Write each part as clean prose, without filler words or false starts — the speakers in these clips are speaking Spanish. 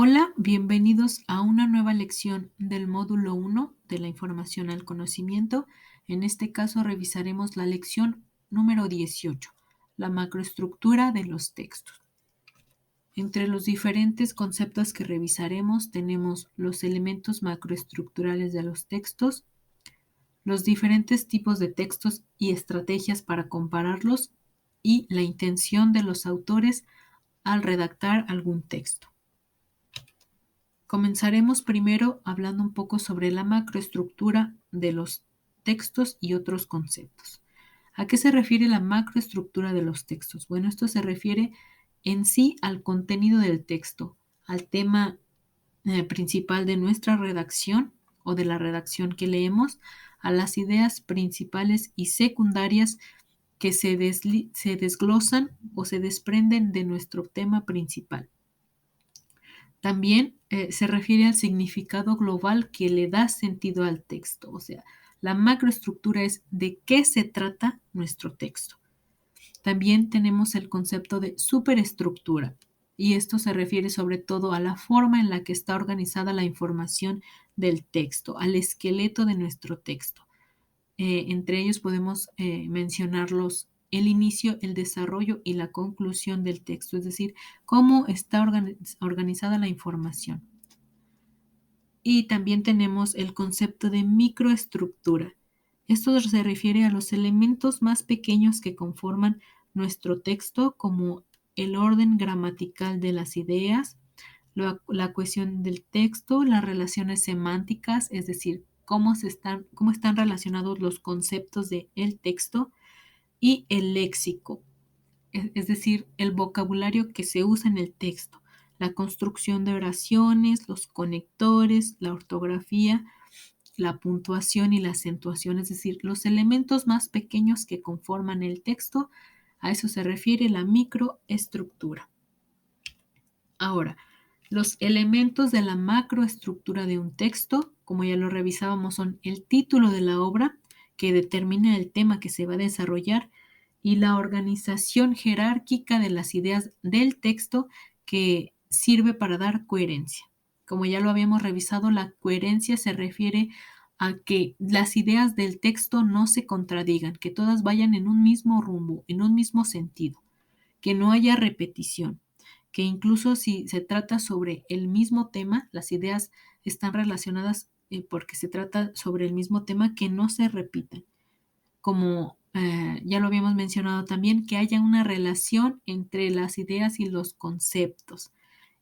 Hola, bienvenidos a una nueva lección del módulo 1 de la información al conocimiento. En este caso revisaremos la lección número 18, la macroestructura de los textos. Entre los diferentes conceptos que revisaremos tenemos los elementos macroestructurales de los textos, los diferentes tipos de textos y estrategias para compararlos y la intención de los autores al redactar algún texto. Comenzaremos primero hablando un poco sobre la macroestructura de los textos y otros conceptos. ¿A qué se refiere la macroestructura de los textos? Bueno, esto se refiere en sí al contenido del texto, al tema principal de nuestra redacción o de la redacción que leemos, a las ideas principales y secundarias que se desglosan o se desprenden de nuestro tema principal. También se refiere al significado global que le da sentido al texto. O sea, la macroestructura es de qué se trata nuestro texto. También tenemos el concepto de superestructura, y esto se refiere sobre todo a la forma en la que está organizada la información del texto, al esqueleto de nuestro texto. Entre ellos podemos mencionarlos el inicio, el desarrollo y la conclusión del texto, es decir, cómo está organizada la información. Y también tenemos el concepto de microestructura. Esto se refiere a los elementos más pequeños que conforman nuestro texto, como el orden gramatical de las ideas, la cohesión del texto, las relaciones semánticas, es decir, cómo están relacionados los conceptos del texto, y el léxico, es decir, el vocabulario que se usa en el texto, la construcción de oraciones, los conectores, la ortografía, la puntuación y la acentuación, es decir, los elementos más pequeños que conforman el texto. A eso se refiere la microestructura. Ahora, los elementos de la macroestructura de un texto, como ya lo revisábamos, son el título de la obra, que determina el tema que se va a desarrollar, y la organización jerárquica de las ideas del texto, que sirve para dar coherencia. Como ya lo habíamos revisado, la coherencia se refiere a que las ideas del texto no se contradigan, que todas vayan en un mismo rumbo, en un mismo sentido, que no haya repetición, que incluso si se trata sobre el mismo tema, las ideas están relacionadas porque se trata sobre el mismo tema, que no se repitan. Como ya lo habíamos mencionado también, que haya una relación entre las ideas y los conceptos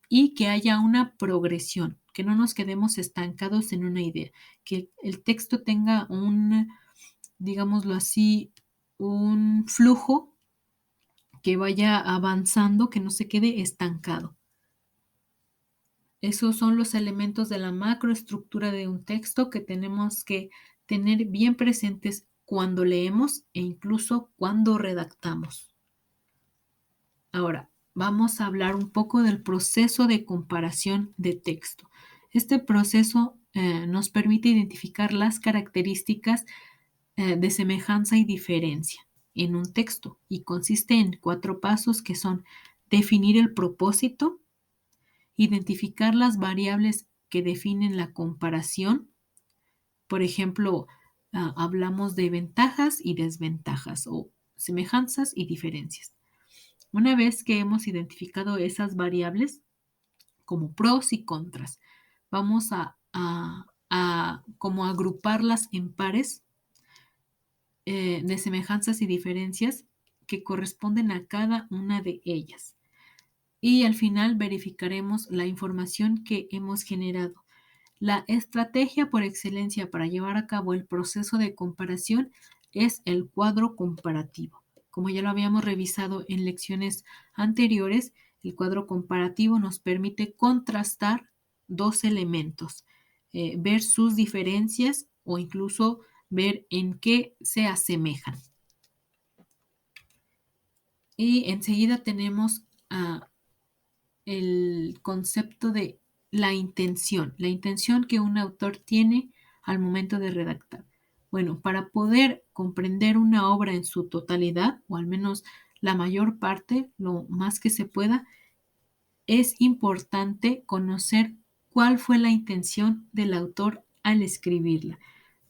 y que haya una progresión, que no nos quedemos estancados en una idea, que el texto tenga un, digámoslo así, un flujo que vaya avanzando, que no se quede estancado. Esos son los elementos de la macroestructura de un texto que tenemos que tener bien presentes cuando leemos e incluso cuando redactamos. Ahora, vamos a hablar un poco del proceso de comparación de texto. Este proceso nos permite identificar las características de semejanza y diferencia en un texto, y consiste en 4 pasos, que son definir el propósito, identificar las variables que definen la comparación. Por ejemplo, hablamos de ventajas y desventajas, o semejanzas y diferencias. Una vez que hemos identificado esas variables como pros y contras, vamos a como agruparlas en pares de semejanzas y diferencias que corresponden a cada una de ellas. Y al final verificaremos la información que hemos generado. La estrategia por excelencia para llevar a cabo el proceso de comparación es el cuadro comparativo. Como ya lo habíamos revisado en lecciones anteriores, el cuadro comparativo nos permite contrastar dos elementos, ver sus diferencias o incluso ver en qué se asemejan. Y enseguida tenemos el concepto de la intención que un autor tiene al momento de redactar. Bueno, para poder comprender una obra en su totalidad, o al menos la mayor parte, lo más que se pueda, es importante conocer cuál fue la intención del autor al escribirla.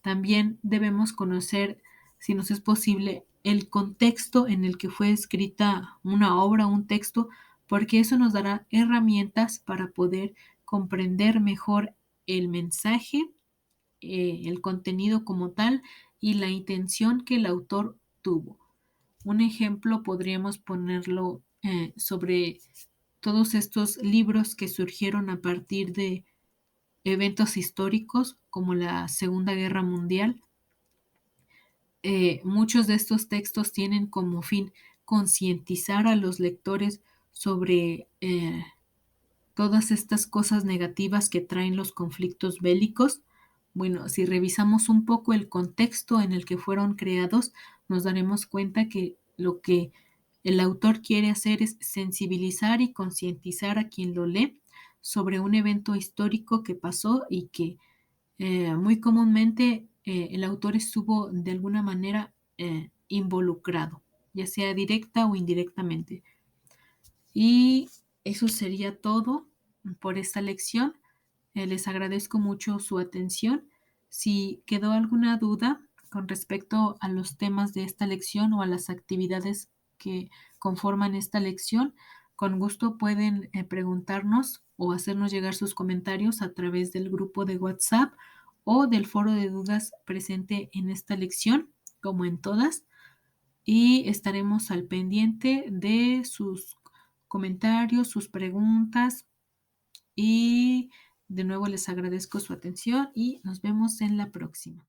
También debemos conocer, si nos es posible, el contexto en el que fue escrita una obra, un texto, porque eso nos dará herramientas para poder comprender mejor el mensaje, el contenido como tal y la intención que el autor tuvo. Un ejemplo podríamos ponerlo sobre todos estos libros que surgieron a partir de eventos históricos como la Segunda Guerra Mundial. Muchos de estos textos tienen como fin concientizar a los lectores sobre todas estas cosas negativas que traen los conflictos bélicos. Bueno, si revisamos un poco el contexto en el que fueron creados, nos daremos cuenta que lo que el autor quiere hacer es sensibilizar y concientizar a quien lo lee sobre un evento histórico que pasó y que muy comúnmente el autor estuvo de alguna manera involucrado, ya sea directa o indirectamente. Y eso sería todo por esta lección. Les agradezco mucho su atención. Si quedó alguna duda con respecto a los temas de esta lección o a las actividades que conforman esta lección, con gusto pueden preguntarnos o hacernos llegar sus comentarios a través del grupo de WhatsApp o del foro de dudas presente en esta lección, como en todas, y estaremos al pendiente de sus comentarios, sus preguntas y de nuevo les agradezco su atención y nos vemos en la próxima.